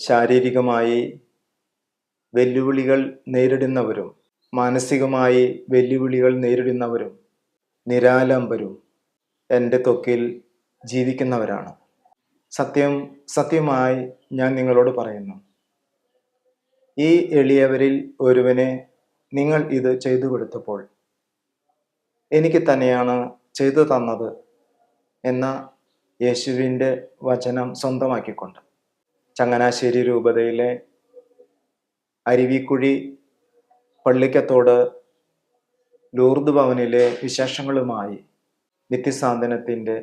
ശാരീരികമായി വെല്ലുവിളികൾ നേരിടുന്നവരും മാനസികമായി വെല്ലുവിളികൾ നേരിടുന്നവരും നിരാലംബരും എൻ്റെ ത്വക്കിൽ ജീവിക്കുന്നവരാണ്. സത്യമായി ഞാൻ നിങ്ങളോട് പറയുന്നു, ഈ എളിയവരിൽ ഒരുവനെ നിങ്ങൾ ഇത് ചെയ്തു കൊടുത്തപ്പോൾ എനിക്ക് തന്നെയാണ് ചെയ്തു തന്നത് എന്ന യേശുവിൻ്റെ വചനം സ്വന്തമാക്കിക്കൊണ്ട് ചങ്ങനാശ്ശേരി രൂപതയിലെ അരുവിക്കുഴി പള്ളിക്കത്തോട് ലൂർദ് ഭവനിലെ വിശേഷങ്ങളുമായി നിത്യസാന്ത്വനത്തിൻ്റെ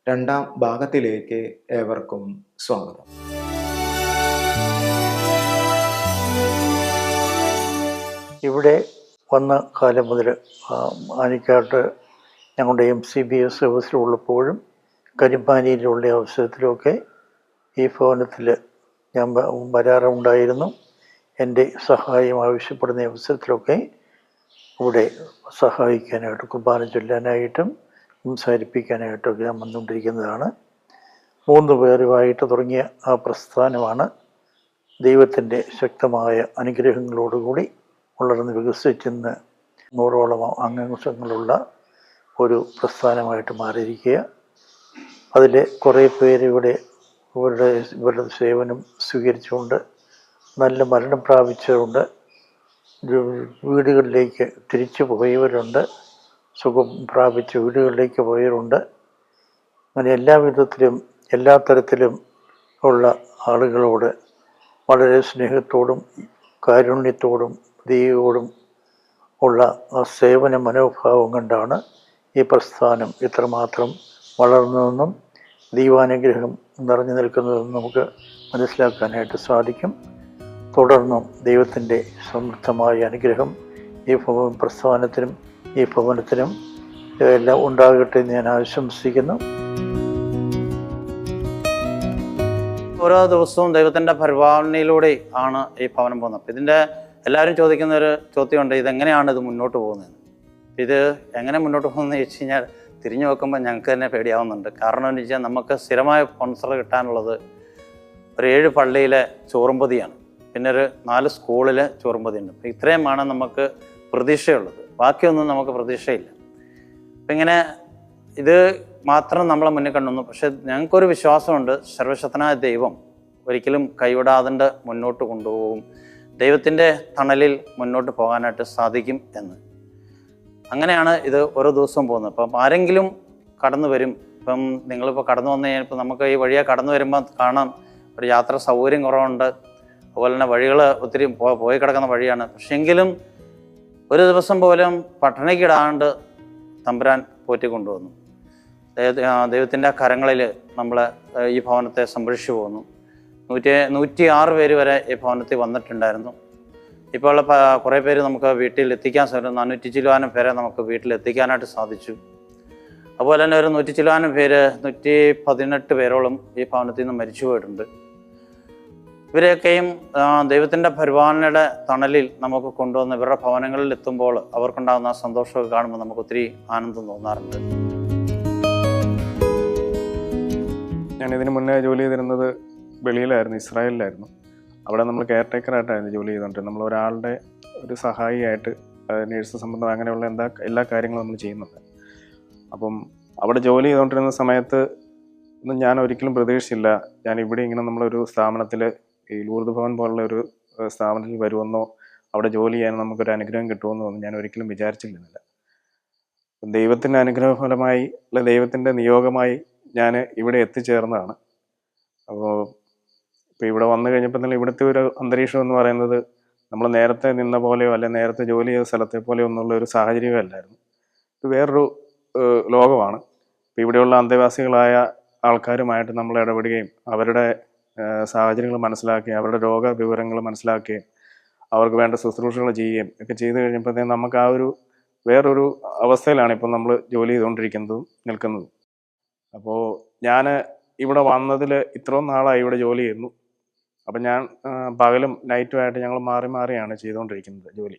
2ാം ഭാഗത്തിലേക്ക് ഏവർക്കും സ്വാഗതം. ഇവിടെ വന്ന കാലം മുതൽ ആനിക്കാട്ട് ഞങ്ങളുടെ MCBS അവസരമുള്ളപ്പോഴും കരിമ്പാനിയിലുള്ള അവസരത്തിലുമൊക്കെ ഈ ഭവനത്തിൽ ഞാൻ വരാറുണ്ടായിരുന്നു. എൻ്റെ സഹായം ആവശ്യപ്പെടുന്ന അവസരത്തിലൊക്കെ ഇവിടെ സഹായിക്കാനായിട്ട്, കുർബാന ചൊല്ലാനായിട്ടും സംസാരിപ്പിക്കാനായിട്ടൊക്കെ ഞാൻ വന്നുകൊണ്ടിരിക്കുന്നതാണ്. 3 പേരുമായിട്ട് തുടങ്ങിയ ആ പ്രസ്ഥാനമാണ് ദൈവത്തിൻ്റെ ശക്തമായ അനുഗ്രഹങ്ങളോടുകൂടി വളർന്ന് വികസിച്ചെന്ന് 100ഓളം അംഗങ്ങളുള്ള ഒരു പ്രസ്ഥാനമായിട്ട് മാറിയിരിക്കുക. അതിൽ കുറേ പേര് ഇവരുടെ സേവനം സ്വീകരിച്ചുകൊണ്ട് നല്ല മരണം പ്രാപിച്ചവരുണ്ട്, വീടുകളിലേക്ക് തിരിച്ചു പോയവരുണ്ട്, സുഖം പ്രാപിച്ച് വീടുകളിലേക്ക് പോയവരുണ്ട്. അങ്ങനെ എല്ലാ വിധത്തിലും എല്ലാ തരത്തിലും ഉള്ള ആളുകളോട് വളരെ സ്നേഹത്തോടും കാരുണ്യത്തോടും ദൈവത്തോടും ഉള്ള ആ സേവന മനോഭാവം കൊണ്ടാണ് ഈ പ്രസ്ഥാനം ഇത്രമാത്രം വളർന്നതെന്നും ദൈവാനുഗ്രഹം നിറഞ്ഞു നിൽക്കുന്നതെന്നും നമുക്ക് മനസ്സിലാക്കാനായിട്ട് സാധിക്കും. തുടർന്നും ദൈവത്തിൻ്റെ സമൃദ്ധമായ അനുഗ്രഹം ഈ പ്രസ്ഥാനത്തിനും ഈ ഭവനത്തിനും എല്ലാം ഉണ്ടാകട്ടെ എന്ന് ഞാൻ ആശംസിക്കുന്നു. ഓരോ ദിവസവും ദൈവത്തിൻ്റെ പരിപാലനയിലൂടെ ആണ് ഈ ഭവനം പോകുന്നത്. അപ്പം ഇതിൻ്റെ എല്ലാവരും ചോദിക്കുന്ന ഒരു ചോദ്യമുണ്ട്, ഇതെങ്ങനെയാണ് ഇത് മുന്നോട്ട് പോകുന്നത്? ഇത് എങ്ങനെ മുന്നോട്ട് പോകുന്നതെന്ന് ചോദിച്ചു കഴിഞ്ഞാൽ തിരിഞ്ഞു നോക്കുമ്പോൾ ഞങ്ങൾക്ക് തന്നെ പേടിയാവുന്നുണ്ട്. കാരണം എന്ന് വെച്ചാൽ നമുക്ക് സ്ഥിരമായ സ്പോൺസർ കിട്ടാനുള്ളത് ഒരു 7 പള്ളിയിലെ ചോറുംപതിയാണ്, പിന്നെ ഒരു 4 സ്കൂളിലെ ചോറുംപതിയുണ്ട്. അപ്പം ഇത്രയുമാണ് നമുക്ക് പ്രതീക്ഷയുള്ളത്, ബാക്കിയൊന്നും നമുക്ക് പ്രതീക്ഷയില്ല. അപ്പം ഇങ്ങനെ ഇത് മാത്രം നമ്മളെ മുന്നിൽ കണ്ടുവന്നു. പക്ഷെ ഞങ്ങൾക്കൊരു വിശ്വാസമുണ്ട്, സർവശക്തനായ ദൈവം ഒരിക്കലും കൈവിടാതെ മുന്നോട്ട് കൊണ്ടുപോകും, ദൈവത്തിൻ്റെ തണലിൽ മുന്നോട്ട് പോകാനായിട്ട് സാധിക്കും എന്ന്. അങ്ങനെയാണ് ഇത് ഓരോ ദിവസവും പോകുന്നത്. അപ്പം ആരെങ്കിലും കടന്നു വരും, ഇപ്പം നിങ്ങളിപ്പോൾ കടന്നു വന്നു കഴിഞ്ഞാൽ നമുക്ക് ഈ വഴിയെ കടന്നു വരുമ്പോൾ കാണാം ഒരു യാത്ര സൗകര്യം കുറവുണ്ട്, അതുപോലെ തന്നെ വഴികൾ ഒത്തിരി പോയി കിടക്കുന്ന വഴിയാണ്. പക്ഷെങ്കിലും ഒരു ദിവസം പോലും പട്ടിണിക്കിടാണ്ട് തമ്പുരാൻ പോറ്റിക്കൊണ്ടുവന്നു. ദൈവത്തിൻ്റെ കരങ്ങളിൽ നമ്മൾ ഈ ഭവനത്തെ സംരക്ഷിച്ചു പോകുന്നു. 106 പേര് വരെ ഈ ഭവനത്തിൽ വന്നിട്ടുണ്ടായിരുന്നു. ഇപ്പോൾ ഉള്ള കുറേ പേര് നമുക്ക് വീട്ടിൽ എത്തിക്കാൻ സാധിക്കും. 400 ചില്ലുവാനും പേരെ നമുക്ക് വീട്ടിലെത്തിക്കാനായിട്ട് സാധിച്ചു. അതുപോലെ തന്നെ ഒരു 100 ചില്ലുവാനും പേര് 118 പേരോളം ഈ ഭവനത്തിൽ നിന്ന് മരിച്ചു പോയിട്ടുണ്ട്. ഇവരെയൊക്കെയും ദൈവത്തിൻ്റെ പരിപാലനയുടെ തണലിൽ നമുക്ക് കൊണ്ടുവന്ന് ഇവരുടെ ഭവനങ്ങളിൽ എത്തുമ്പോൾ അവർക്കുണ്ടാകുന്ന സന്തോഷമൊക്കെ കാണുമ്പോൾ നമുക്ക് ഒത്തിരി ആനന്ദം തോന്നാറുണ്ട്. ഞാൻ ഇതിന് മുന്നേ ജോലി ചെയ്തിരുന്നത് വെളിയിലായിരുന്നു, ഇസ്രായേലിലായിരുന്നു. അവിടെ നമ്മൾ കെയർ ടേക്കറായിട്ടായിരുന്നു ജോലി ചെയ്തുകൊണ്ടിരുന്നത്. നമ്മൾ ഒരാളുടെ ഒരു സഹായിയായിട്ട് നേഴ്സ് സംബന്ധം അങ്ങനെയുള്ള എല്ലാ കാര്യങ്ങളും നമ്മൾ ചെയ്യുന്നുണ്ട്. അപ്പം അവിടെ ജോലി ചെയ്തുകൊണ്ടിരുന്ന സമയത്ത് ഒന്നും ഞാൻ ഒരിക്കലും പ്രതീക്ഷിച്ചില്ല ഞാൻ ഇവിടെ ഇങ്ങനെ നമ്മളൊരു സ്ഥാപനത്തിൽ, ഈ ലൂർദ് ഭവൻ പോലുള്ള ഒരു സ്ഥാപനത്തിൽ വരുമെന്നോ അവിടെ ജോലി ചെയ്യാൻ നമുക്കൊരു അനുഗ്രഹം കിട്ടുമെന്നോ ഒന്നും ഞാൻ ഒരിക്കലും വിചാരിച്ചിരുന്നില്ല. ദൈവത്തിൻ്റെ അനുഗ്രഹഫലമായി അല്ല ദൈവത്തിൻ്റെ നിയോഗമായി ഞാൻ ഇവിടെ എത്തിച്ചേർന്നതാണ്. അപ്പോൾ ഇപ്പോൾ ഇവിടെ വന്നു കഴിഞ്ഞപ്പോൾ തന്നെ ഇവിടുത്തെ ഒരു അന്തരീക്ഷം എന്ന് പറയുന്നത് നമ്മൾ നേരത്തെ നിന്ന പോലെയോ അല്ലെ നേരത്തെ ജോലി ചെയ്ത സ്ഥലത്തെ പോലെയോ ഒന്നുള്ള ഒരു സാഹചര്യമല്ലായിരുന്നു. ഇത് വേറൊരു ലോകമാണ്. ഇപ്പോൾ ഇവിടെയുള്ള അന്തേവാസികളായ ആൾക്കാരുമായിട്ട് നമ്മൾ ഇടപെടുകയും അവരുടെ സാഹചര്യങ്ങൾ മനസ്സിലാക്കുകയും അവരുടെ രോഗവിവരങ്ങൾ മനസ്സിലാക്കുകയും അവർക്ക് വേണ്ട ശുശ്രൂഷകൾ ചെയ്യുകയും ഒക്കെ ചെയ്ത് കഴിഞ്ഞപ്പോഴത്തേക്കും നമുക്ക് ആ ഒരു വേറൊരു അവസ്ഥയിലാണ് ഇപ്പോൾ നമ്മൾ ജോലി ചെയ്തുകൊണ്ടിരിക്കുന്നതും നിൽക്കുന്നതും. അപ്പോൾ ഞാൻ ഇവിടെ വന്നതിൽ ഇത്രയും നാളായി ഇവിടെ ജോലി ചെയ്യുന്നു. അപ്പം ഞാൻ പകലും നൈറ്റുമായിട്ട് ഞങ്ങൾ മാറി മാറിയാണ് ചെയ്തുകൊണ്ടിരിക്കുന്നത് ജോലി.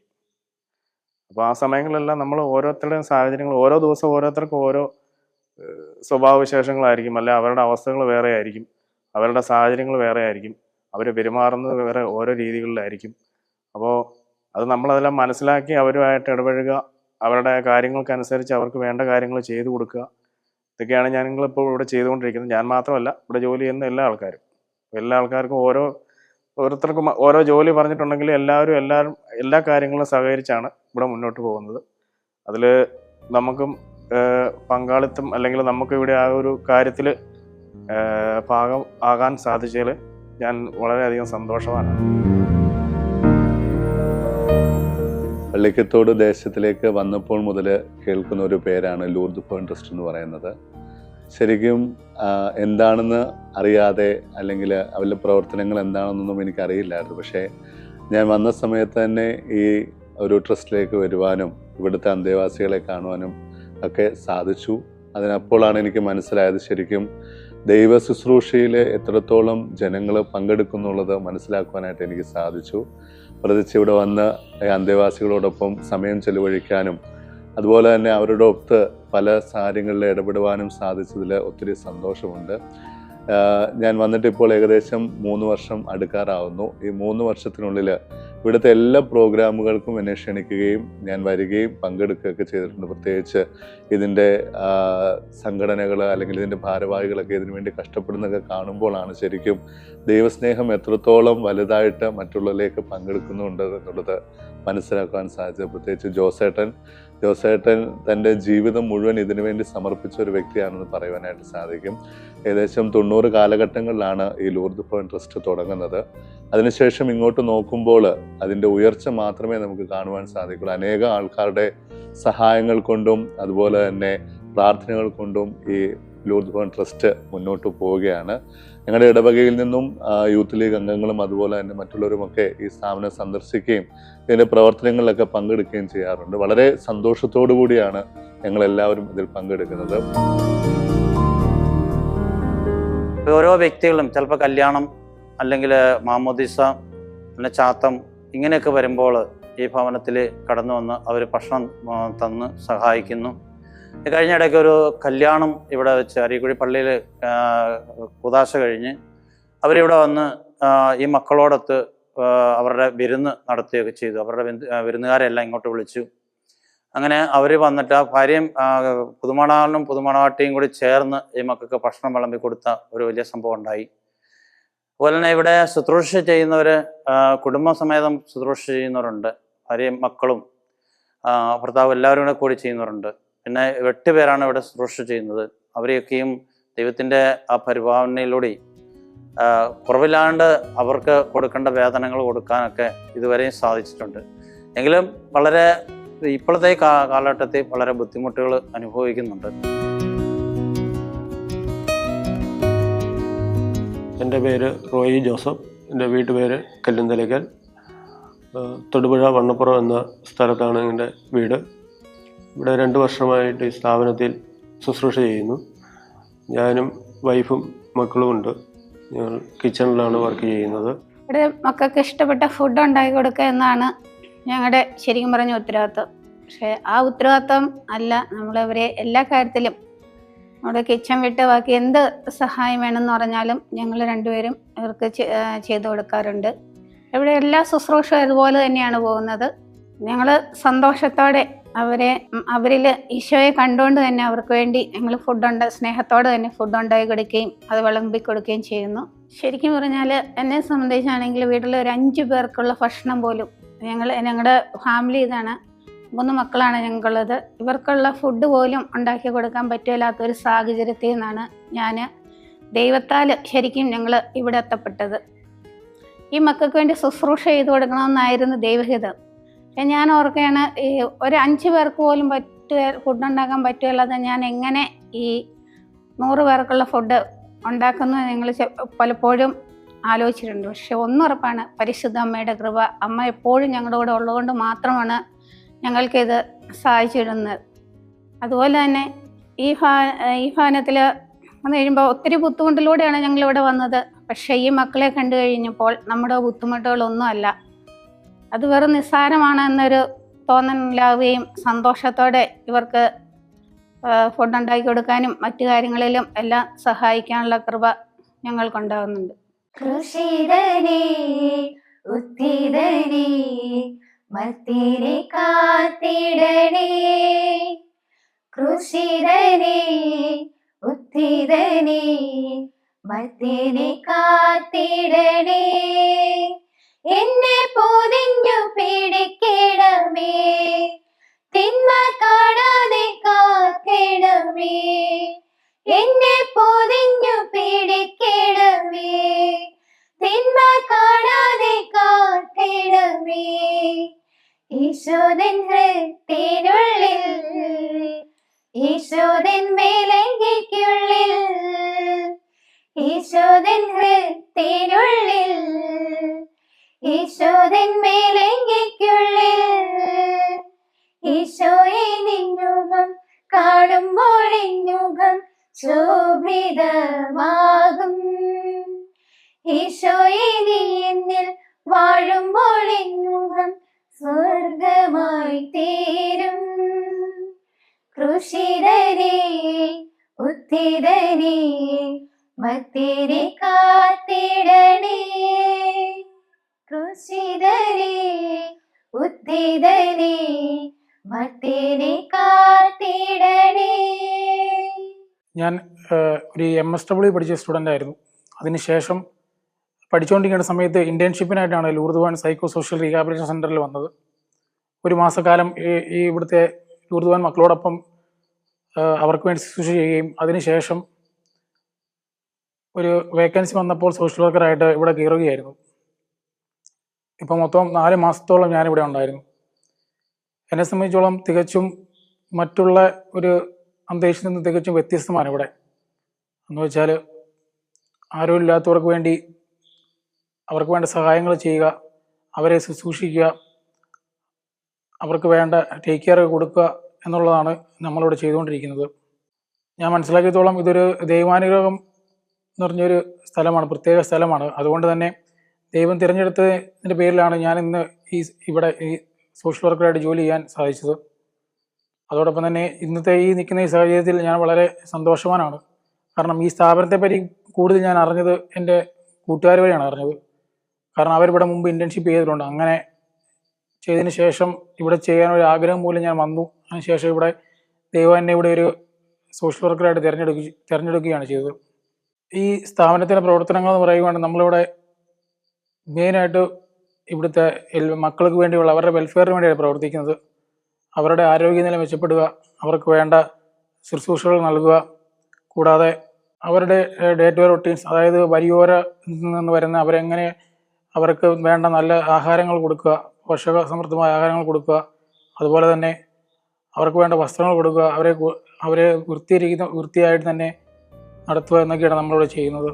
അപ്പോൾ ആ സമയങ്ങളിലെല്ലാം നമ്മൾ ഓരോരുത്തരുടെയും സാഹചര്യങ്ങൾ ഓരോ ദിവസവും ഓരോരുത്തർക്കും ഓരോ സ്വഭാവവിശേഷങ്ങളായിരിക്കും, അല്ലെ അവരുടെ അവസ്ഥകൾ വേറെ ആയിരിക്കും, അവരുടെ സാഹചര്യങ്ങൾ വേറെ ആയിരിക്കും. അവർ പെരുമാറുന്നത് വേറെ ഓരോ രീതികളിലായിരിക്കും. അപ്പോൾ അത് നമ്മളതെല്ലാം മനസ്സിലാക്കി അവരുമായിട്ട് ഇടപഴകുക, അവരുടെ കാര്യങ്ങൾക്കനുസരിച്ച് അവർക്ക് വേണ്ട കാര്യങ്ങൾ ചെയ്തു കൊടുക്കുക. ഇതൊക്കെയാണ് ഞങ്ങളിപ്പോൾ ഇവിടെ ചെയ്തുകൊണ്ടിരിക്കുന്നത്. ഞാൻ മാത്രമല്ല, ഇവിടെ ജോലി ചെയ്യുന്ന എല്ലാ ആൾക്കാർക്കും ഓരോരുത്തർക്കും ഓരോ ജോലി പറഞ്ഞിട്ടുണ്ടെങ്കിൽ എല്ലാവരും എല്ലാ കാര്യങ്ങളും സഹകരിച്ചാണ് ഇവിടെ മുന്നോട്ട് പോകുന്നത്. അതിൽ നമുക്കും പങ്കാളിത്തം അല്ലെങ്കിൽ നമുക്ക് ഇവിടെ ആ ഒരു കാര്യത്തിൽ ഭാഗം ആകാൻ സാധിച്ചതിൽ ഞാൻ വളരെയധികം സന്തോഷവാനാണ്. പള്ളിക്കത്തോട് ദേശത്തിലേക്ക് വന്നപ്പോൾ മുതൽ കേൾക്കുന്ന ഒരു പേരാണ് ലൂർദ് ഭവൻ ട്രസ്റ്റ് എന്ന് പറയുന്നത്. ശരിക്കും എന്താണെന്ന് അറിയാതെ അല്ലെങ്കിൽ അവരുടെ പ്രവർത്തനങ്ങൾ എന്താണെന്നൊന്നും എനിക്കറിയില്ലായിരുന്നു. പക്ഷേ ഞാൻ വന്ന സമയത്ത് തന്നെ ഈ ഒരു ട്രസ്റ്റിലേക്ക് വരുവാനും ഇവിടുത്തെ അന്തേവാസികളെ കാണുവാനും ഒക്കെ സാധിച്ചു. അതിനപ്പോഴാണ് എനിക്ക് മനസ്സിലായത് ശരിക്കും ദൈവ ശുശ്രൂഷയിൽ എത്രത്തോളം ജനങ്ങൾ പങ്കെടുക്കുന്നുള്ളത് മനസ്സിലാക്കുവാനായിട്ട് എനിക്ക് സാധിച്ചു. പ്രത്യേകിച്ച് ഇവിടെ വന്ന് അന്തേവാസികളോടൊപ്പം സമയം ചെലവഴിക്കാനും അതുപോലെ തന്നെ അവരുടെ ഒത്ത് പല കാര്യങ്ങളിൽ ഇടപെടുവാനും സാധിച്ചതിൽ ഒത്തിരി സന്തോഷമുണ്ട്. ഞാൻ വന്നിട്ട് ഇപ്പോൾ ഏകദേശം 3 വർഷം അടുക്കാറാവുന്നു. ഈ 3 വർഷത്തിനുള്ളിൽ ഇവിടുത്തെ എല്ലാ പ്രോഗ്രാമുകൾക്കും എന്നെ ക്ഷണിക്കുകയും ഞാൻ വരികയും പങ്കെടുക്കുകയൊക്കെ ചെയ്തിട്ടുണ്ട്. പ്രത്യേകിച്ച് ഇതിൻ്റെ സംഘടനകൾ അല്ലെങ്കിൽ ഇതിൻ്റെ ഭാരവാഹികളൊക്കെ ഇതിനു വേണ്ടി കഷ്ടപ്പെടുന്നതൊക്കെ കാണുമ്പോഴാണ് ശരിക്കും ദൈവസ്നേഹം എത്രത്തോളം വലുതായിട്ട് മറ്റുള്ളവരിലേക്ക് പങ്കെടുക്കുന്നുണ്ട് എന്നുള്ളത് മനസ്സിലാക്കാൻ സാധിച്ചത്. പ്രത്യേകിച്ച് ജോസേട്ടൻ തൻ്റെ ജീവിതം മുഴുവൻ ഇതിനു വേണ്ടി സമർപ്പിച്ച ഒരു വ്യക്തിയാണെന്ന് പറയുവാനായിട്ട് സാധിക്കും. ഏകദേശം 90 കാലഘട്ടങ്ങളിലാണ് ഈ ലൂർദ് ഭവൻ ട്രസ്റ്റ് തുടങ്ങുന്നത്. അതിനുശേഷം ഇങ്ങോട്ട് നോക്കുമ്പോൾ അതിൻ്റെ ഉയർച്ച മാത്രമേ നമുക്ക് കാണുവാൻ സാധിക്കുള്ളൂ. അനേകം ആൾക്കാരുടെ സഹായങ്ങൾ കൊണ്ടും അതുപോലെ തന്നെ പ്രാർത്ഥനകൾ കൊണ്ടും ഈ ലൂർദ് ഭവൻ ട്രസ്റ്റ് മുന്നോട്ട് പോവുകയാണ്. ഞങ്ങളുടെ ഇടവകയിൽ നിന്നും യൂത്ത് ലീഗ് അംഗങ്ങളും അതുപോലെ തന്നെ മറ്റുള്ളവരുമൊക്കെ ഈ സ്ഥാപനം സന്ദർശിക്കുകയും ഇതിൻ്റെ പ്രവർത്തനങ്ങളിലൊക്കെ പങ്കെടുക്കുകയും ചെയ്യാറുണ്ട്. വളരെ സന്തോഷത്തോടു കൂടിയാണ് ഞങ്ങളെല്ലാവരും ഇതിൽ പങ്കെടുക്കുന്നത്. ഓരോ വ്യക്തികളും ചിലപ്പോൾ കല്യാണം അല്ലെങ്കിൽ മാമോദിസ പിന്നെ ചാത്തം ഇങ്ങനെയൊക്കെ വരുമ്പോൾ ഈ ഭവനത്തിൽ കടന്നു വന്ന് അവർ ഭക്ഷണം തന്ന് സഹായിക്കുന്നു. കഴിഞ്ഞ ഇടയ്ക്ക് ഒരു കല്യാണം ഇവിടെ വെച്ച് അരീക്കുഴി പള്ളിയിൽ കുദാശ കഴിഞ്ഞ് അവരിവിടെ വന്ന് ഈ മക്കളോടൊത്ത് അവരുടെ വിരുന്ന് നടത്തുകയൊക്കെ ചെയ്തു. അവരുടെ വിരുന്നുകാരെല്ലാം ഇങ്ങോട്ട് വിളിച്ചു. അങ്ങനെ അവർ വന്നിട്ട് ആ ഭാര്യയും പുതുമണാളിനും പുതുമണവാട്ടിയും കൂടി ചേർന്ന് ഈ മക്കൾക്ക് ഭക്ഷണം വിളമ്പി കൊടുത്ത ഒരു വലിയ സംഭവം ഉണ്ടായി. അതുപോലെ തന്നെ ഇവിടെ ശുശ്രൂഷ ചെയ്യുന്നവർ കുടുംബസമേതം ശുശ്രൂഷ ചെയ്യുന്നവരുണ്ട്. ഭാര്യയും മക്കളും ഭർത്താവ് എല്ലാവരും കൂടി ചെയ്യുന്നവരുണ്ട്. പിന്നെ 8 പേരാണ് ഇവിടെ ശുശ്രൂഷ ചെയ്യുന്നത്. അവരെയൊക്കെയും ദൈവത്തിൻ്റെ ആ പരിപാലനയിലൂടെ കുറവില്ലാണ്ട് അവർക്ക് കൊടുക്കേണ്ട വേതനങ്ങൾ കൊടുക്കാനൊക്കെ ഇതുവരെയും സാധിച്ചിട്ടുണ്ട്. എങ്കിലും വളരെ ഇപ്പോഴത്തെ കാലഘട്ടത്തിൽ വളരെ ബുദ്ധിമുട്ടുകൾ അനുഭവിക്കുന്നുണ്ട്. എൻ്റെ പേര് റോയി ജോസഫ്. എൻ്റെ വീട്ടുപേര് കല്ലുന്തലയ്ക്കൽ. തൊടുപുഴ വണ്ണപ്പുറം എന്ന സ്ഥലത്താണ് എൻ്റെ വീട്. ഇവിടെ 2 വർഷമായിട്ട് ഈ സ്ഥാപനത്തിൽ ശുശ്രൂഷ ചെയ്യുന്നു. ഞാനും വൈഫും മക്കളും ഉണ്ട്. ഞങ്ങൾ കിച്ചണിലാണ് വർക്ക് ചെയ്യുന്നത്. ഇവിടെ മക്കൾക്ക് ഇഷ്ടപ്പെട്ട ഫുഡ് ഉണ്ടാക്കി കൊടുക്കുക എന്നാണ് ഞങ്ങളുടെ ശരിക്കും പറഞ്ഞ ഉത്തരവാദിത്വം. പക്ഷേ ആ ഉത്തരവാദിത്വം അല്ല നമ്മളവരെ എല്ലാ കാര്യത്തിലും നമ്മുടെ കിച്ചൺ വിട്ട് ബാക്കി എന്ത് സഹായം വേണമെന്ന് പറഞ്ഞാലും ഞങ്ങൾ 2 പേരും ഇവർക്ക് ചെയ്തു കൊടുക്കാറുണ്ട്. ഇവിടെ എല്ലാ ശുശ്രൂഷയും അതുപോലെ തന്നെയാണ് പോകുന്നത്. ഞങ്ങൾ സന്തോഷത്തോടെ അവരിൽ ഈശോയെ കണ്ടുകൊണ്ട് തന്നെ അവർക്ക് വേണ്ടി ഞങ്ങൾ സ്നേഹത്തോടെ തന്നെ ഫുഡ് ഉണ്ടാക്കി കൊടുക്കുകയും അത് വിളമ്പി കൊടുക്കുകയും ചെയ്യുന്നു. ശരിക്കും പറഞ്ഞാൽ എന്നെ സംബന്ധിച്ചാണെങ്കിൽ വീട്ടിൽ ഒരു 5 പേർക്കുള്ള ഭക്ഷണം പോലും ഞങ്ങളുടെ ഫാമിലി ഇതാണ്. 3 മക്കളാണ് ഞങ്ങൾക്കുള്ളത്. ഇവർക്കുള്ള ഫുഡ് പോലും ഉണ്ടാക്കി കൊടുക്കാൻ പറ്റില്ലാത്തൊരു സാഹചര്യത്തിൽ നിന്നാണ് ഞാൻ ദൈവത്താൽ ശരിക്കും ഞങ്ങൾ ഇവിടെ എത്തപ്പെട്ടത്. ഈ മക്കൾക്ക് വേണ്ടി ശുശ്രൂഷ ചെയ്തു കൊടുക്കണമെന്നായിരുന്നു ദൈവഹിതം. ഞാൻ ഓർക്കുകയാണ്, ഈ ഒരു 5 പേർക്ക് പോലും ഫുഡ് ഉണ്ടാക്കാൻ പറ്റുമല്ലാതെ ഞാൻ എങ്ങനെ ഈ 100 പേർക്കുള്ള ഫുഡ് ഉണ്ടാക്കുന്നത് ഞങ്ങൾ പലപ്പോഴും ആലോചിച്ചിട്ടുണ്ട്. പക്ഷെ ഒന്നുറപ്പാണ്, പരിശുദ്ധ അമ്മയുടെ കൃപ. അമ്മ എപ്പോഴും ഞങ്ങളുടെ കൂടെ ഉള്ളതുകൊണ്ട് മാത്രമാണ് ഞങ്ങൾക്കിത് സാധിച്ചിടുന്നത്. അതുപോലെ തന്നെ ഈ ഭവനത്തിൽ വന്നു കഴിയുമ്പോൾ ഒത്തിരി ബുദ്ധിമുട്ടിലൂടെയാണ് ഞങ്ങളിവിടെ വന്നത്. പക്ഷേ ഈ മക്കളെ കണ്ടു കഴിഞ്ഞപ്പോൾ നമ്മുടെ ബുദ്ധിമുട്ടുകളൊന്നുമല്ല, അത് വെറും നിസ്സാരമാണ് എന്നൊരു തോന്നലുണ്ടാവുകയും സന്തോഷത്തോടെ ഇവർക്ക് ഫുഡ് ഉണ്ടാക്കി കൊടുക്കാനും മറ്റു കാര്യങ്ങളിലും എല്ലാം സഹായിക്കാനുള്ള കൃപ ഞങ്ങൾക്കുണ്ടാകുന്നുണ്ട്. കൃഷിതനേ ഉത്തിതനേ മർത്യരെ കാത്തിടണേ. കൃഷിതനേ ഉത്തിതനേ മർത്യരെ കാത്തിടണേ. എന്നെ പൊതിഞ്ഞു പിടിക്കണമേ, തിന്മ കാണാതെ കാക്കണമേ. എന്നെ പൊതിഞ്ഞു പിടിക്കണമേ, തിന്മ കാണാതെ കാക്കണമേ. ഈശോദൻ ഹൃത്തിനുള്ളിൽ, ഈശോദൻ മേലങ്കിക്കുള്ളിൽ, ഈശോദൻ ഹൃത്തിനുള്ളിൽ, ഈശോദൻ മേലങ്കിക്കുള്ളിൽ. ഈശോയെ നിന്നുകം കാണുമ്പോഴെന്നുകം ശോഭിതമാകും. ഈശോയെ നീ എന്നിൽ വാഴുമ്പോഴെന്നുകം സ്വർഗമായി തീരും. ക്രൂശിതനേ ഉത്തിതനേ മർത്യരെ കാത്തിടണേ. ക്രൂശിതനേ ഉത്തിതനേ മർത്യരെ കാത്തിടണേ. ഞാൻ ഒരു MSW പഠിച്ച സ്റ്റുഡൻ്റ് ആയിരുന്നു. അതിനുശേഷം പഠിച്ചുകൊണ്ടിരിക്കുന്ന സമയത്ത് ഇൻറ്റേൺഷിപ്പിനായിട്ടാണ് Lourdes Bhavan psycho social rehabilitation സെൻ്ററിൽ വന്നത്. ഒരു മാസക്കാലം ഈ ഇവിടുത്തെ ലൂർദ് ഭവൻ മക്കളോടൊപ്പം അവർക്ക് വേണ്ടി ശുശ്രൂഷ ചെയ്യുകയും അതിനുശേഷം ഒരു വേക്കൻസി വന്നപ്പോൾ സോഷ്യൽ വർക്കറായിട്ട് ഇവിടെ കയറുകയായിരുന്നു. ഇപ്പോൾ മൊത്തം 4 മാസത്തോളം ഞാനിവിടെ ഉണ്ടായിരുന്നു. എന്നെ സംബന്ധിച്ചോളം തികച്ചും മറ്റുള്ള ഒരു അന്തരീക്ഷത്തിൽ നിന്ന് തികച്ചും വ്യത്യസ്തമാണ് ഇവിടെ. എന്ന് വെച്ചാൽ ആരോഗ്യമില്ലാത്തവർക്ക് വേണ്ടി അവർക്ക് വേണ്ട സഹായങ്ങൾ ചെയ്യുക, അവരെ ശുശ്രൂഷിക്കുക, അവർക്ക് വേണ്ട ടേക്ക് കെയർ കൊടുക്കുക എന്നുള്ളതാണ് നമ്മളിവിടെ ചെയ്തുകൊണ്ടിരിക്കുന്നത്. ഞാൻ മനസ്സിലാക്കിയത്തോളം ഇതൊരു ദൈവാനുഗ്രഹം എന്ന് പറഞ്ഞൊരു സ്ഥലമാണ്, പ്രത്യേക സ്ഥലമാണ്. അതുകൊണ്ട് തന്നെ ദൈവം തിരഞ്ഞെടുത്തതിൻ്റെ പേരിലാണ് ഞാൻ ഇന്ന് ഇവിടെ ഈ സോഷ്യൽ വർക്കറായിട്ട് ജോലി ചെയ്യാൻ സാധിച്ചത്. അതോടൊപ്പം തന്നെ ഇന്നത്തെ നിൽക്കുന്ന ഈ സാഹചര്യത്തിൽ ഞാൻ വളരെ സന്തോഷവാനാണ്. കാരണം ഈ സ്ഥാപനത്തെപ്പറ്റി കൂടുതൽ ഞാൻ അറിഞ്ഞത് എൻ്റെ കൂട്ടുകാർ വഴിയാണ് അറിഞ്ഞത്. കാരണം അവരിവിടെ മുമ്പ് ഇൻറ്റേൺഷിപ്പ് ചെയ്തിട്ടുണ്ട്. അങ്ങനെ ചെയ്തതിന് ശേഷം ഇവിടെ ചെയ്യാനൊരു ആഗ്രഹം മൂലം ഞാൻ വന്നു. അതിനുശേഷം ഇവിടെ ദൈവം എന്നെ ഇവിടെ ഒരു സോഷ്യൽ വർക്കറായിട്ട് തിരഞ്ഞെടുക്കുകയാണ് ചെയ്തത്. ഈ സ്ഥാപനത്തിൻ്റെ പ്രവർത്തനങ്ങൾ എന്ന് പറയുകയാണെങ്കിൽ നമ്മളിവിടെ മെയിനായിട്ട് ഇവിടുത്തെ മക്കൾക്ക് വേണ്ടിയുള്ള അവരുടെ വെൽഫെയറിന് വേണ്ടിയാണ് പ്രവർത്തിക്കുന്നത്. അവരുടെ ആരോഗ്യനില മെച്ചപ്പെടുക, അവർക്ക് വേണ്ട ശുശ്രൂഷകൾ നൽകുക, കൂടാതെ അവരുടെ ഡേ ടു ഡേ റൊട്ടീൻസ്, അതായത് വരിയോര നിന്ന് വരുന്ന അവർക്ക് വേണ്ട നല്ല ആഹാരങ്ങൾ കൊടുക്കുക, പോഷക സമൃദ്ധമായ ആഹാരങ്ങൾ കൊടുക്കുക, അതുപോലെ തന്നെ അവർക്ക് വേണ്ട വസ്ത്രങ്ങൾ കൊടുക്കുക, അവരെ വൃത്തിയായിട്ട് തന്നെ നടത്തുക എന്നൊക്കെയാണ് നമ്മളിവിടെ ചെയ്യുന്നത്.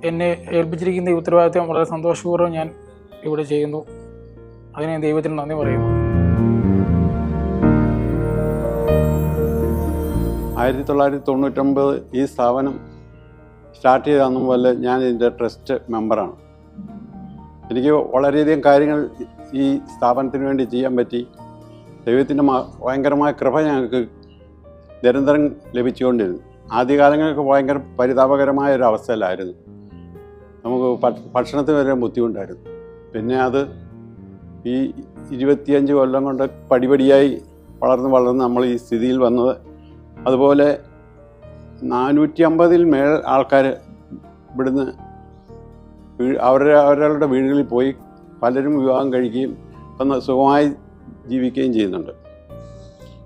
എന്നെ ഏൽപ്പിച്ചിരിക്കുന്ന ഈ ഉത്തരവാദിത്വം വളരെ സന്തോഷപൂർവ്വം ഞാൻ ഇവിടെ ചെയ്യുന്നു. അതിന് ഞാൻ ദൈവത്തിന് നന്ദി പറയുന്നു. 1999 ഈ സ്ഥാപനം സ്റ്റാർട്ട് ചെയ്തന്നു പോലെ ഞാൻ ഇതിൻ്റെ ട്രസ്റ്റ് മെമ്പറാണ്. എനിക്ക് വളരെയധികം കാര്യങ്ങൾ ഈ സ്ഥാപനത്തിന് വേണ്ടി ചെയ്യാൻ പറ്റി. ദൈവത്തിൻ്റെ ഭയങ്കരമായ കൃപ ഞങ്ങൾക്ക് നിരന്തരം ലഭിച്ചുകൊണ്ടിരുന്നു. ആദ്യകാലങ്ങൾക്ക് ഭയങ്കര പരിതാപകരമായ ഒരു അവസ്ഥയിലായിരുന്നു. നമുക്ക് ഭക്ഷണത്തിന് വരെ ബുദ്ധിമുട്ടായിരുന്നു. പിന്നെ അത് ഈ 25 കൊല്ലം കൊണ്ട് പടിപടിയായി വളർന്ന് നമ്മൾ ഈ സ്ഥിതിയിൽ വന്നത്. അതുപോലെ 450-ൽ മേൽ ആൾക്കാർ ഇവിടുന്ന് അവരവരുടെ വീടുകളിൽ പോയി പലരും വിവാഹം കഴിക്കുകയും സുഖമായി ജീവിക്കുകയും ചെയ്യുന്നുണ്ട്.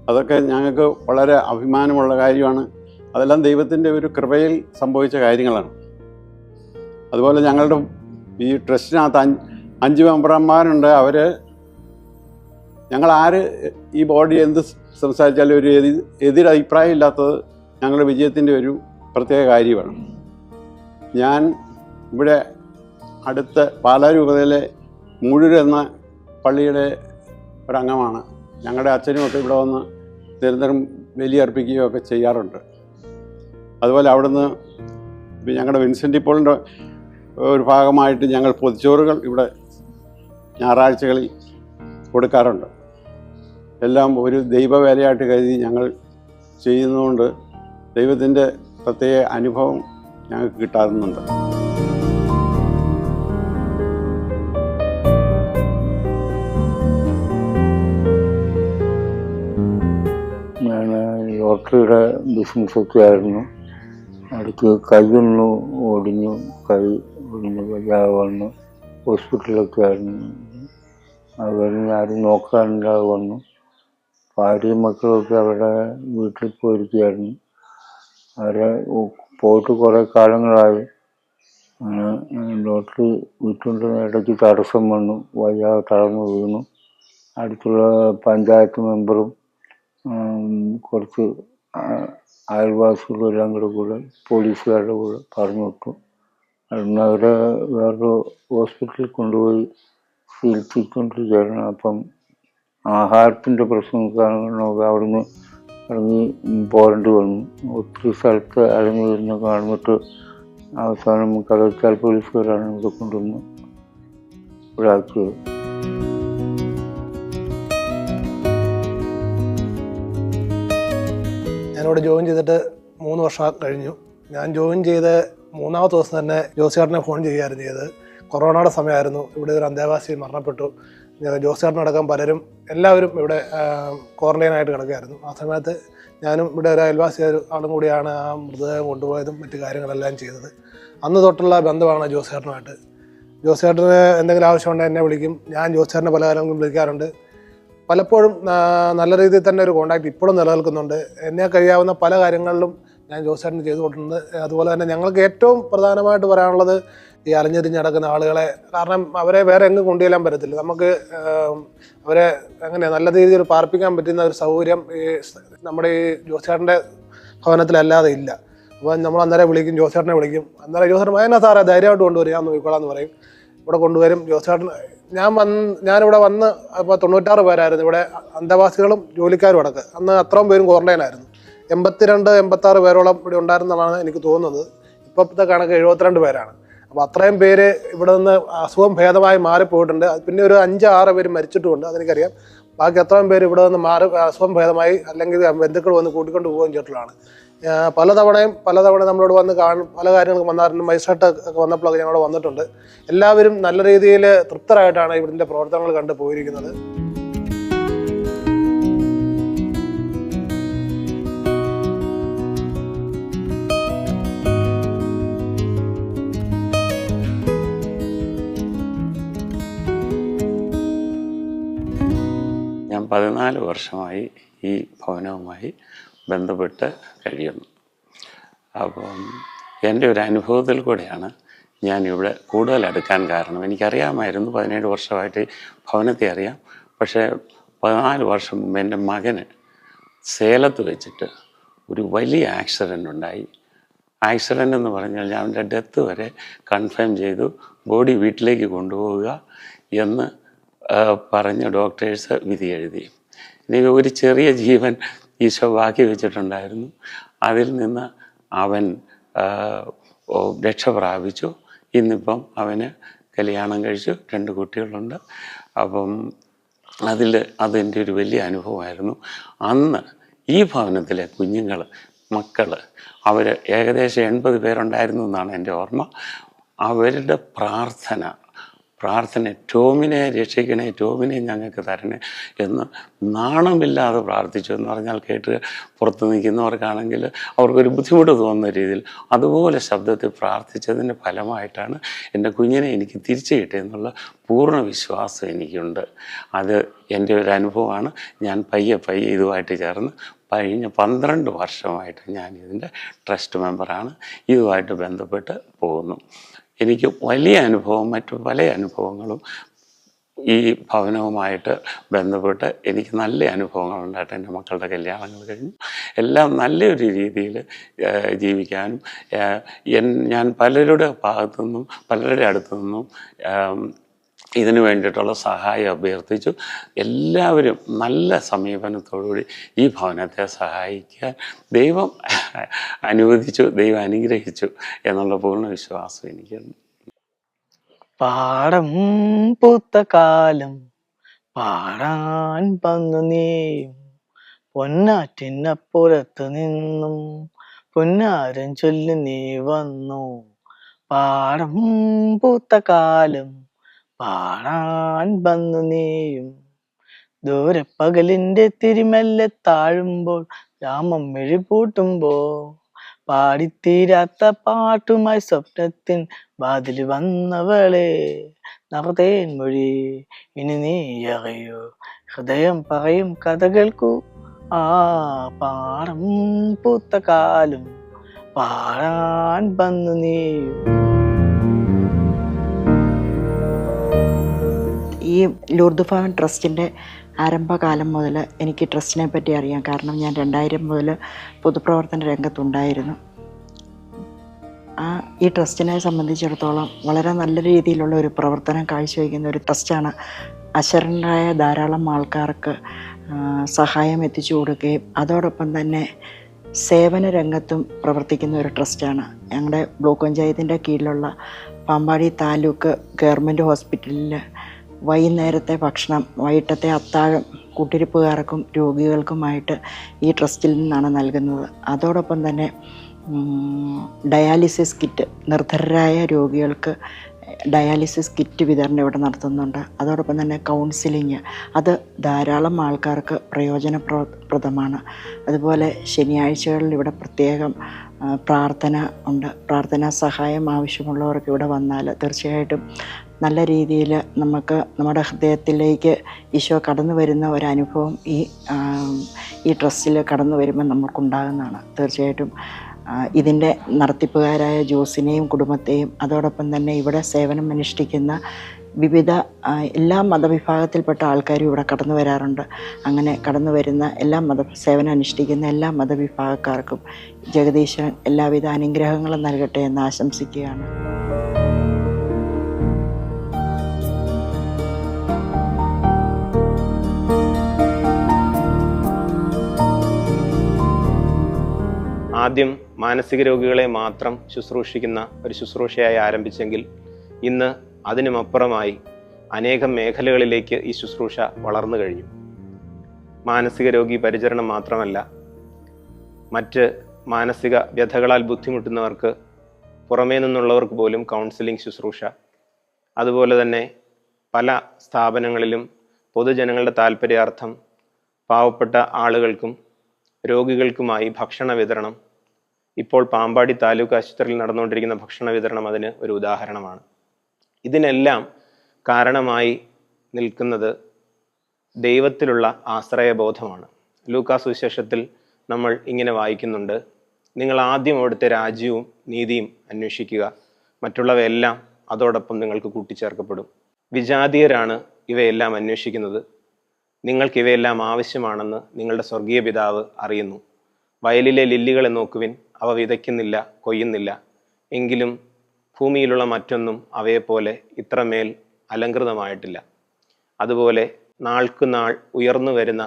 അതൊക്കെ ഞങ്ങൾക്ക് വളരെ അഭിമാനമുള്ള കാര്യമാണ്. അതെല്ലാം ദൈവത്തിൻ്റെ ഒരു കൃപയിൽ സംഭവിച്ച കാര്യങ്ങളാണ്. അതുപോലെ ഞങ്ങളുടെ ഈ ട്രസ്റ്റിനകത്ത് 5 മെമ്പർമാരുണ്ട്. ഞങ്ങൾ ഈ ബോഡി എന്ത് സംസാരിച്ചാലും ഒരു എതിരഭിപ്രായം ഇല്ലാത്തത് ഞങ്ങളുടെ വിജയത്തിൻ്റെ ഒരു പ്രത്യേക കാര്യമാണ്. ഞാൻ ഇവിടെ അടുത്ത പാലാരൂപതയിലെ മൂഴൂർ എന്ന പള്ളിയുടെ ഒരംഗമാണ്. ഞങ്ങളുടെ അച്ഛനുമൊക്കെ ഇവിടെ വന്ന് നിരന്തരം ബലിയർപ്പിക്കുകയോ ഒക്കെ ചെയ്യാറുണ്ട്. അതുപോലെ അവിടുന്ന് ഞങ്ങളുടെ വിൻസെൻ്റ് പോളിൻ്റെ ഒരു ഭാഗമായിട്ട് ഞങ്ങൾ പൊതിച്ചോറുകൾ ഇവിടെ ഞായറാഴ്ചകളിൽ കൊടുക്കാറുണ്ട്. എല്ലാം ഒരു ദൈവവേലയായിട്ട് കരുതി ഞങ്ങൾ ചെയ്യുന്നതുകൊണ്ട് ദൈവത്തിൻ്റെ പ്രത്യേക അനുഭവം ഞങ്ങൾക്ക് കിട്ടാറുണ്ട്. ലോട്ടറിയുടെ ബിസിനസ്സൊക്കെ ആയിരുന്നു. അടുത്ത് കൈയൊന്ന് ഒടിഞ്ഞു, കൈ ഒടിഞ്ഞു വയ്യാതെ വന്നു. ഹോസ്പിറ്റലൊക്കെ ആയിരുന്നു. അത് കഴിഞ്ഞ് ആരും നോക്കാനില്ലാതെ വന്നു. ഭാര്യയും മക്കളൊക്കെ അവരുടെ വീട്ടിൽ പോയിരിക്കുകയായിരുന്നു. അവരെ പോയിട്ട് കുറേ കാലങ്ങളായി. ലോട്ടറി വിറ്റുകൊണ്ടിരുന്ന ഇടയ്ക്ക് തടസ്സം വന്നു, വയ്യാതെ തളർന്നു വീണു. അടുത്തുള്ള പഞ്ചായത്ത് മെമ്പറും കുറച്ച് അയൽവാസികളും എല്ലാം കൂടെ പോലീസുകാരുടെ കൂടെ പറഞ്ഞു വിട്ടു. അന്ന് അവരെ വേറൊരു ഹോസ്പിറ്റലിൽ കൊണ്ടുപോയി ചികിത്സിച്ചുകൊണ്ടിരിക്കുകയായിരുന്നു. അപ്പം ആഹാരത്തിൻ്റെ പ്രശ്നം കാരണമൊക്കെ അവിടുന്ന് ഇറങ്ങി പോരേണ്ടി വന്നു. ഒത്തിരി സ്ഥലത്ത് അലഞ്ഞു വരുന്ന കാണുന്നിട്ട് അവസാനം കലച്ചാൽ പോലീസുകാരാണ് ഇവിടെ കൊണ്ടുവന്ന് ഇവിടെ ആക്കിയത്. ഞാനിവിടെ ജോയിൻ ചെയ്തിട്ട് 3 വർഷം കഴിഞ്ഞു. ഞാൻ ജോയിൻ ചെയ്ത് 3ാമത്തെ ദിവസം തന്നെ ജോസിയേട്ടനെ ഫോൺ ചെയ്യുകയായിരുന്നു ചെയ്തത്. കൊറോണയുടെ സമയമായിരുന്നു. ഇവിടെ ഒരു അന്തേവാസി മരണപ്പെട്ടു. ജോസിയേട്ടനടക്കം എല്ലാവരും ഇവിടെ ക്വാറന്റൈനായിട്ട് കിടക്കുകയായിരുന്നു. ആ സമയത്ത് ഞാനും ഇവിടെ ഒരു അയൽവാസി ആളും കൂടിയാണ് ആ മൃതദേഹം കൊണ്ടുപോയതും മറ്റു കാര്യങ്ങളെല്ലാം ചെയ്തത്. അന്ന് തൊട്ടുള്ള ബന്ധമാണ് ജോസിയേട്ടനുമായിട്ട്. ജോസിയേട്ടന് എന്തെങ്കിലും ആവശ്യമുണ്ടെങ്കിൽ എന്നെ വിളിക്കും. ഞാൻ ജോസിയേട്ടനെ പല കാലങ്ങളും വിളിക്കാറുണ്ട്. പലപ്പോഴും നല്ല രീതിയിൽ തന്നെ ഒരു കോണ്ടാക്ട് ഇപ്പോഴും നിലനിൽക്കുന്നുണ്ട്. എന്നെ കഴിയാവുന്ന പല കാര്യങ്ങളിലും ഞാൻ ജോസിയേട്ടന് ചെയ്തു കൊടുത്തിട്ടുണ്ട്. അതുപോലെ തന്നെ ഞങ്ങൾക്ക് ഏറ്റവും പ്രധാനമായിട്ട് പറയാനുള്ളത് ഈ അലഞ്ഞിരിഞ്ഞ് നടക്കുന്ന ആളുകളെ, കാരണം അവരെ വേറെ എങ്ങും കൊണ്ടുചെല്ലാൻ പറ്റത്തില്ല. നമുക്ക് അവരെ അങ്ങനെ നല്ല രീതിയിൽ പാർപ്പിക്കാൻ പറ്റുന്ന ഒരു സൗകര്യം ഈ നമ്മുടെ ഈ ജോസിയേട്ടൻ്റെ ഭവനത്തിലല്ലാതെ ഇല്ല. അപ്പോൾ നമ്മൾ അന്നേരം വിളിക്കും, ജോസിയേട്ടനെ വിളിക്കും. അന്നേരം ജോസിയേട്ടൻ അതിനാ സാറേ ധൈര്യമായിട്ട് കൊണ്ടുവരും, ഞാൻ നോക്കിക്കോളാം എന്ന് പറയും. ഇവിടെ കൊണ്ടുവരും. ജോസിയേട്ടൻ ഞാനിവിടെ വന്ന് അപ്പോൾ 96 പേരായിരുന്നു ഇവിടെ, അന്തേവാസികളും ജോലിക്കാരും അടക്കം. അന്ന് അത്രയും പേരും ക്വാറന്റൈനായിരുന്നു. 82-86 പേരോളം ഇവിടെ ഉണ്ടായിരുന്നതാണ് എനിക്ക് തോന്നുന്നത്. ഇപ്പോഴത്തെ കണക്ക് 72 പേരാണ്. അപ്പോൾ അത്രയും പേര് ഇവിടെ നിന്ന് അസുഖം ഭേദമായി മാറിപ്പോയിട്ടുണ്ട്. പിന്നെ ഒരു 5-6 പേര് മരിച്ചിട്ടുമുണ്ട്, അതെനിക്കറിയാം. ബാക്കി അത്രയും പേര് ഇവിടെ നിന്ന് അസുഖം ഭേദമായി അല്ലെങ്കിൽ ബന്ധുക്കൾ വന്ന് കൂട്ടിക്കൊണ്ട് പോവുകയും ചെയ്തിട്ടുള്ളതാണ്. പലതവണ നമ്മളോട് വന്ന് പല കാര്യങ്ങളും വന്നാറുണ്ട്. മജിസ്ട്രേറ്റ് ഒക്കെ വന്നപ്പോഴൊക്കെ ഞങ്ങളോട് വന്നിട്ടുണ്ട്. എല്ലാവരും നല്ല രീതിയിൽ തൃപ്തരായിട്ടാണ് ഇവിടുത്തെ പ്രവർത്തനങ്ങൾ കണ്ടു പോയിരിക്കുന്നത്. ഞാൻ 14 വർഷമായി ഈ ഭവനവുമായി ബന്ധപ്പെട്ട് കഴിയുന്നു. അപ്പം എൻ്റെ ഒരു അനുഭവത്തിൽ കൂടെയാണ് ഞാനിവിടെ കൂടുതൽ അടുക്കാൻ കാരണം. എനിക്കറിയാമായിരുന്നു, 17 വർഷമായിട്ട് ഭവനത്തെ അറിയാം. പക്ഷേ 14 വർഷം മുമ്പ് എൻ്റെ മകന് സേലത്ത് വെച്ചിട്ട് ഒരു വലിയ ആക്സിഡൻ്റ് ഉണ്ടായി. ആക്സിഡൻ്റ് എന്ന് പറഞ്ഞാൽ അവൻ്റെ ഡെത്ത് വരെ കൺഫേം ചെയ്തു. ബോഡി വീട്ടിലേക്ക് കൊണ്ടുപോവുക എന്ന് പറഞ്ഞ് ഡോക്ടേഴ്സ് വിധി എഴുതി. ഇനി ഒരു ചെറിയ ജീവൻ ഈശോ ബാക്കി വെച്ചിട്ടുണ്ടായിരുന്നു. അതിൽ നിന്ന് അവൻ രക്ഷ പ്രാപിച്ചു. ഇന്നിപ്പം അവന് കല്യാണം കഴിച്ചു, 2 കുട്ടികളുണ്ട്. അപ്പം അതെൻ്റെ ഒരു വലിയ അനുഭവമായിരുന്നു. അന്ന് ഈ ഭവനത്തിലെ മക്കൾ അവർ ഏകദേശം 80 പേരുണ്ടായിരുന്നു എന്നാണ് എൻ്റെ ഓർമ്മ. അവരുടെ പ്രാർത്ഥന ടോമിനെ രക്ഷിക്കണേ, ടോമിനെ ഞങ്ങൾക്ക് തരണേ എന്ന് നാണമില്ലാതെ പ്രാർത്ഥിച്ചു എന്ന് പറഞ്ഞാൽ കേട്ട് പുറത്ത് നിൽക്കുന്നവർക്കാണെങ്കിൽ അവർക്കൊരു ബുദ്ധിമുട്ട് തോന്നുന്ന രീതിയിൽ അതുപോലെ ശബ്ദത്തിൽ പ്രാർത്ഥിച്ചതിൻ്റെ ഫലമായിട്ടാണ് എൻ്റെ കുഞ്ഞിനെ എനിക്ക് തിരിച്ചു കിട്ടിയെന്നുള്ള പൂർണ്ണ വിശ്വാസം എനിക്കുണ്ട്. അത് എൻ്റെ ഒരു അനുഭവമാണ്. ഞാൻ പയ്യെ ഇതുമായിട്ട് ചേർന്ന് കഴിഞ്ഞ 12 വർഷമായിട്ട് ഞാൻ ഇതിൻ്റെ ട്രസ്റ്റ് മെമ്പറാണ്. ഇതുമായിട്ട് ബന്ധപ്പെട്ട് പോകുന്നു. എനിക്ക് വലിയ അനുഭവം, മറ്റു പല അനുഭവങ്ങളും ഈ ഭവനവുമായിട്ട് ബന്ധപ്പെട്ട് എനിക്ക് നല്ല അനുഭവങ്ങളുണ്ടായിട്ട് എൻ്റെ മക്കളുടെ കല്യാണങ്ങൾ കഴിഞ്ഞു. എല്ലാം നല്ലൊരു രീതിയിൽ ജീവിക്കാനും ഞാൻ പലരുടെ ഭാഗത്തുനിന്നും പലരുടെ അടുത്തു നിന്നും ഇതിനു വേണ്ടിയിട്ടുള്ള സഹായം അഭ്യർത്ഥിച്ചു. എല്ലാവരും നല്ല സമീപനത്തോടുകൂടി ഈ ഭവനത്തെ സഹായിക്കാൻ ദൈവം അനുവദിച്ചു, ദൈവം അനുഗ്രഹിച്ചു എന്നുള്ള പൂർണ്ണ വിശ്വാസം എനിക്കുണ്ട്. പാടം പൂത്ത കാലം പാടാൻ വന്നു നീയും, പൊന്നാറ്റിനപ്പുറത്ത് നിന്നും പൊന്നാരൻ ചൊല്ലി നീ വന്നു. പാടം പൂത്ത കാലം പാടാൻ വന്നു നീയും, ദൂരെ പകലിന്റെ തിരിമെല്ലെ താഴുമ്പോൾ രാമം മിഴിപൂട്ടുമ്പോ പാടിത്തീരാത്ത പാട്ടുമായി സ്വപ്നത്തിൻ വാതിൽ വന്നവളെ നറുതേൻ മൊഴി ഇനി നീ അറിയൂ ഹൃദയം പറയും കഥ കേൾക്കൂ ആ പാടം പൂത്ത കാലം പാടാൻ വന്നു നീയും. ഈ ലൂർദ് ഭവൻ ട്രസ്റ്റിൻ്റെ ആരംഭകാലം മുതൽ എനിക്ക് ട്രസ്റ്റിനെ പറ്റി അറിയാം. കാരണം ഞാൻ 2000 മുതൽ പൊതുപ്രവർത്തന രംഗത്തുണ്ടായിരുന്നു. ഈ ട്രസ്റ്റിനെ സംബന്ധിച്ചിടത്തോളം വളരെ നല്ല രീതിയിലുള്ള ഒരു പ്രവർത്തനം കാഴ്ചവെക്കുന്ന ഒരു ട്രസ്റ്റാണ്. അശരണരായ ധാരാളം ആൾക്കാർക്ക് സഹായം എത്തിച്ചു കൊടുക്കുകയും അതോടൊപ്പം തന്നെ സേവന രംഗത്തും പ്രവർത്തിക്കുന്ന ഒരു ട്രസ്റ്റാണ്. ഞങ്ങളുടെ ബ്ലോക്ക് പഞ്ചായത്തിൻ്റെ കീഴിലുള്ള പാമ്പാടി താലൂക്ക് ഗവൺമെൻറ് ഹോസ്പിറ്റലിൽ വൈകുന്നേരത്തെ ഭക്ഷണം, വൈകിട്ടത്തെ അത്താഴം കൂട്ടിരിപ്പുകാർക്കും രോഗികൾക്കുമായിട്ട് ഈ ട്രസ്റ്റിൽ നിന്നാണ് നൽകുന്നത്. അതോടൊപ്പം തന്നെ ഡയാലിസിസ് കിറ്റ്, നിർധരരായ രോഗികൾക്ക് ഡയാലിസിസ് കിറ്റ് വിതരണം ഇവിടെ നടത്തുന്നുണ്ട്. അതോടൊപ്പം തന്നെ കൗൺസിലിങ്, അത് ധാരാളം ആൾക്കാർക്ക് പ്രയോജനപ്രദമാണ്. അതുപോലെ ശനിയാഴ്ചകളിൽ ഇവിടെ പ്രത്യേകം പ്രാർത്ഥന ഉണ്ട്. പ്രാർത്ഥനാ സഹായം ആവശ്യമുള്ളവർക്ക് ഇവിടെ വന്നാൽ തീർച്ചയായിട്ടും നല്ല രീതിയിൽ നമുക്ക് നമ്മുടെ ഹൃദയത്തിലേക്ക് ഈശോ കടന്നു വരുന്ന ഒരനുഭവം ഈ ട്രസ്റ്റിൽ കടന്നു വരുമ്പോൾ നമുക്കുണ്ടാകുന്നതാണ്. തീർച്ചയായിട്ടും ഇതിൻ്റെ നടത്തിപ്പുകാരായ ജോസിനെയും കുടുംബത്തെയും അതോടൊപ്പം തന്നെ ഇവിടെ സേവനം അനുഷ്ഠിക്കുന്ന വിവിധ എല്ലാ മതവിഭാഗത്തിൽപ്പെട്ട ആൾക്കാരും ഇവിടെ കടന്നു വരാറുണ്ട്. അങ്ങനെ കടന്നു വരുന്ന സേവനം അനുഷ്ഠിക്കുന്ന എല്ലാ മതവിഭാഗക്കാർക്കും ജഗദീശ്വരൻ എല്ലാവിധ അനുഗ്രഹങ്ങളും നൽകട്ടെ എന്ന് ആശംസിക്കുകയാണ്. ആദ്യം മാനസിക രോഗികളെ മാത്രം ശുശ്രൂഷിക്കുന്ന ഒരു ശുശ്രൂഷയായി ആരംഭിച്ചെങ്കിൽ ഇന്ന് അതിനുമപ്പുറമായി അനേകം മേഖലകളിലേക്ക് ഈ ശുശ്രൂഷ വളർന്നു കഴിഞ്ഞു. മാനസിക രോഗി പരിചരണം മാത്രമല്ല, മറ്റ് മാനസിക വ്യഥകളാൽ ബുദ്ധിമുട്ടുന്നവർക്ക്, പുറമേ നിന്നുള്ളവർക്ക് പോലും കൗൺസിലിംഗ് ശുശ്രൂഷ, അതുപോലെ തന്നെ പല സ്ഥാപനങ്ങളിലും പൊതുജനങ്ങളുടെ താല്പര്യാർത്ഥം പാവപ്പെട്ട ആളുകൾക്കും രോഗികൾക്കുമായി ഭക്ഷണ വിതരണം, ഇപ്പോൾ പാമ്പാടി താലൂക്ക് ആശുപത്രിയിൽ നടന്നുകൊണ്ടിരിക്കുന്ന ഭക്ഷണ വിതരണം അതിന് ഒരു ഉദാഹരണമാണ്. ഇതിനെല്ലാം കാരണമായി നിൽക്കുന്നത് ദൈവത്തിലുള്ള ആശ്രയബോധമാണ്. ലൂക്കാസ് സുവിശേഷത്തിൽ നമ്മൾ ഇങ്ങനെ വായിക്കുന്നുണ്ട്, നിങ്ങൾ ആദ്യം അവിടുത്തെ രാജ്യവും നീതിയും അന്വേഷിക്കുക, മറ്റുള്ളവയെല്ലാം അതോടൊപ്പം നിങ്ങൾക്ക് കൂട്ടിച്ചേർക്കപ്പെടും. വിജാതീയരാണ് ഇവയെല്ലാം അന്വേഷിക്കുന്നത്, നിങ്ങൾക്കിവയെല്ലാം ആവശ്യമാണെന്ന് നിങ്ങളുടെ സ്വർഗീയ പിതാവ് അറിയുന്നു. വയലിലെ ലില്ലികളെ നോക്കുവിൻ, അവ വിതയ്ക്കുന്നില്ല, കൊയ്യുന്നില്ല, എങ്കിലും ഭൂമിയിലുള്ള മറ്റൊന്നും അവയെപ്പോലെ ഇത്രമേൽ അലങ്കൃതമായിട്ടില്ല. അതുപോലെ നാൾക്കുനാൾ ഉയർന്നു വരുന്ന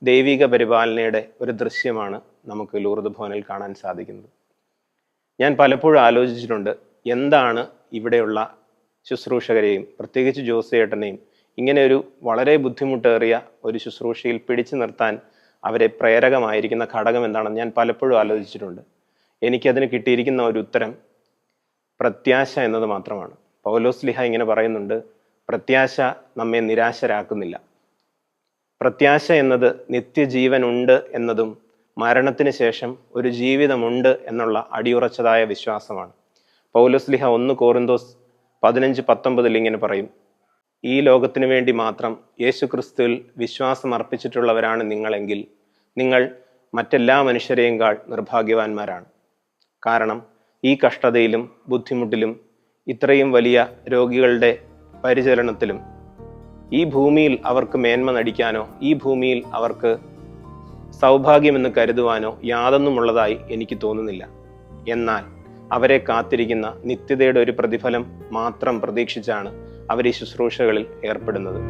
ദൈവിക പരിപാലനയുടെ ഒരു ദൃശ്യമാണ് നമുക്ക് ലൂർദ് ഭവനിൽ കാണാൻ സാധിക്കുന്നത്. ഞാൻ പലപ്പോഴും ആലോചിച്ചിട്ടുണ്ട്, എന്താണ് ഇവിടെയുള്ള ശുശ്രൂഷകരെയും പ്രത്യേകിച്ച് ജോസേട്ടനെയും ഇങ്ങനെ ഒരു വളരെ ബുദ്ധിമുട്ടേറിയ ഒരു ശുശ്രൂഷയിൽ പിടിച്ചു നിർത്താൻ അവരെ പ്രേരകമായിരിക്കുന്ന ഘടകം എന്താണെന്ന് ഞാൻ പലപ്പോഴും ആലോചിച്ചിട്ടുണ്ട്. എനിക്കതിന് കിട്ടിയിരിക്കുന്ന ഒരു ഉത്തരം പ്രത്യാശ എന്നത് മാത്രമാണ്. പൗലോസ്ലിഹ ഇങ്ങനെ പറയുന്നുണ്ട്, പ്രത്യാശ നമ്മെ നിരാശരാക്കുന്നില്ല. പ്രത്യാശ എന്നത് നിത്യജീവനുണ്ട് എന്നതും മരണത്തിന് ശേഷം ഒരു ജീവിതമുണ്ട് എന്നുള്ള അടിയുറച്ചതായ വിശ്വാസമാണ്. പൗലോസ്ലിഹ 1 കോറിന്തോസ് 15-19 ഇങ്ങനെ പറയും, ഈ ലോകത്തിനു വേണ്ടി മാത്രം യേശു ക്രിസ്തുവിൽ വിശ്വാസം അർപ്പിച്ചിട്ടുള്ളവരാണ് നിങ്ങളെങ്കിൽ നിങ്ങൾ മറ്റെല്ലാ മനുഷ്യരെയുംകാൾ നിർഭാഗ്യവാന്മാരാണ്. കാരണം ഈ കഷ്ടതയിലും ബുദ്ധിമുട്ടിലും ഇത്രയും വലിയ രോഗികളുടെ പരിചരണത്തിലും ഈ ഭൂമിയിൽ അവർക്ക് മേന്മ നടിക്കാനോ ഈ ഭൂമിയിൽ അവർക്ക് സൗഭാഗ്യമെന്ന് കരുതുവാനോ യാതൊന്നുമുള്ളതായി എനിക്ക് തോന്നുന്നില്ല. എന്നാൽ അവരെ കാത്തിരിക്കുന്ന നിത്യതയുടെ ഒരു പ്രതിഫലം മാത്രം പ്രതീക്ഷിച്ചാണ് അവർ ഈ ശുശ്രൂഷകളിൽ ഏർപ്പെടുന്നത്.